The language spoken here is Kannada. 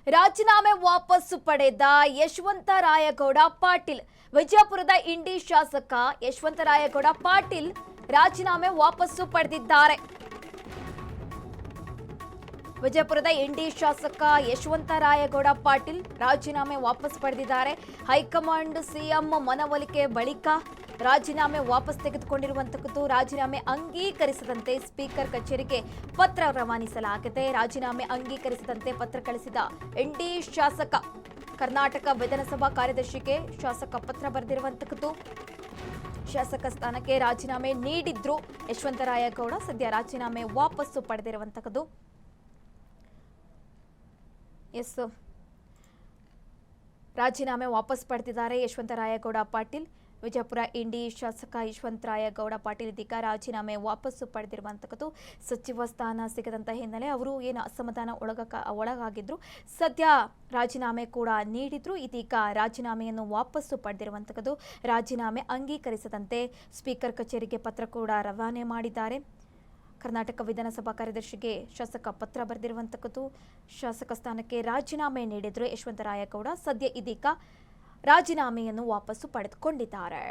ರಾಜೀನಾಮೆ ವಾಪಸ್ಸು ಪಡೆದ ಯಶವಂತರಾಯಗೌಡ ಪಾಟೀಲ್. ವಿಜಯಪುರದ ಇಂಡಿ ಶಾಸಕ ಯಶವಂತರಾಯಗೌಡ ಪಾಟೀಲ್ ರಾಜೀನಾಮೆ ವಾಪಸ್ಸು ಪಡೆದಿದ್ದಾರೆ. ವಿಜಯಪುರದ ಇಂಡಿ ಶಾಸಕ ಯಶವಂತರಾಯಗೌಡ ಪಾಟೀಲ್ ರಾಜೀನಾಮೆ ವಾಪಸ್ ಪಡೆದಿದ್ದಾರೆ. ಹೈಕಮಾಂಡ್ ಸಿಎಂ ಮನವೊಲಿಕೆ ಬಳಿಕ ರಾಜೀನಾಮೆ ವಾಪಸ್ ತೆಗೆದುಕೊಂಡಿರುವಂತದ್ದು. ರಾಜೀನಾಮೆ ಅಂಗೀಕರಿಸದಂತೆ ಸ್ಪೀಕರ್ ಕಚೇರಿಗೆ ಪತ್ರ ರವಾನಿಸಲಾಗಿದೆ. ರಾಜೀನಾಮೆ ಅಂಗೀಕರಿಸದಂತೆ ಪತ್ರ ಕಳಿಸಿದ ಇಂಡಿ ಶಾಸಕ ಕರ್ನಾಟಕ ವಿಧಾನಸಭಾ ಕಾರ್ಯದರ್ಶಿಗೆ ಶಾಸಕ ಪತ್ರ ಬರೆದಿರುವಂತದ್ದು. ಶಾಸಕ ಸ್ಥಾನಕ್ಕೆ ರಾಜೀನಾಮೆ ನೀಡಿದ್ರು ಯಶವಂತರಾಯಗೌಡ, ಸದ್ಯ ರಾಜೀನಾಮೆ ವಾಪಸ್ಸು ಪಡೆದಿರುವಂತದ್ದು. ರಾಜೀನಾಮೆ ವಾಪಸ್ ಪಡೆದಿದ್ದಾರೆ ಯಶವಂತರಾಯಗೌಡ ಪಾಟೀಲ್. ವಿಜಯಪುರ ಇಂಡಿ ಶಾಸಕ ಯಶವಂತರಾಯಗೌಡ ಪಾಟೀಲ್ ಇದೀಗ ರಾಜೀನಾಮೆ ವಾಪಸ್ಸು ಪಡೆದಿರುವಂತದ್ದು. ಸಚಿವ ಸ್ಥಾನ ಸಿಗದಂತ ಹಿನ್ನೆಲೆ ಅವರು ಏನು ಅಸಮಾಧಾನ ಒಳಗಾಗಿದ್ರು, ಸದ್ಯ ರಾಜೀನಾಮೆ ಕೂಡ ನೀಡಿದ್ರು. ಇದೀಗ ರಾಜೀನಾಮೆಯನ್ನು ವಾಪಸ್ಸು ಪಡೆದಿರುವಂತದ್ದು. ರಾಜೀನಾಮೆ ಅಂಗೀಕರಿಸದಂತೆ ಸ್ಪೀಕರ್ ಕಚೇರಿಗೆ ಪತ್ರ ಕೂಡ ರವಾನೆ ಮಾಡಿದ್ದಾರೆ. ಕರ್ನಾಟಕ ವಿಧಾನಸಭಾ ಕಾರ್ಯದರ್ಶಿಗೆ ಶಾಸಕ ಪತ್ರ ಬರೆದಿರುವಂತದ್ದು. ಶಾಸಕ ಸ್ಥಾನಕ್ಕೆ ರಾಜೀನಾಮೆ ನೀಡಿದ್ರು ಯಶವಂತರಾಯಗೌಡ, ಸದ್ಯ ಇದೀಗ ರಾಜೀನಾಮೆಯನ್ನು ವಾಪಸ್ಸು ಪಡೆದುಕೊಂಡಿದ್ದಾರೆ.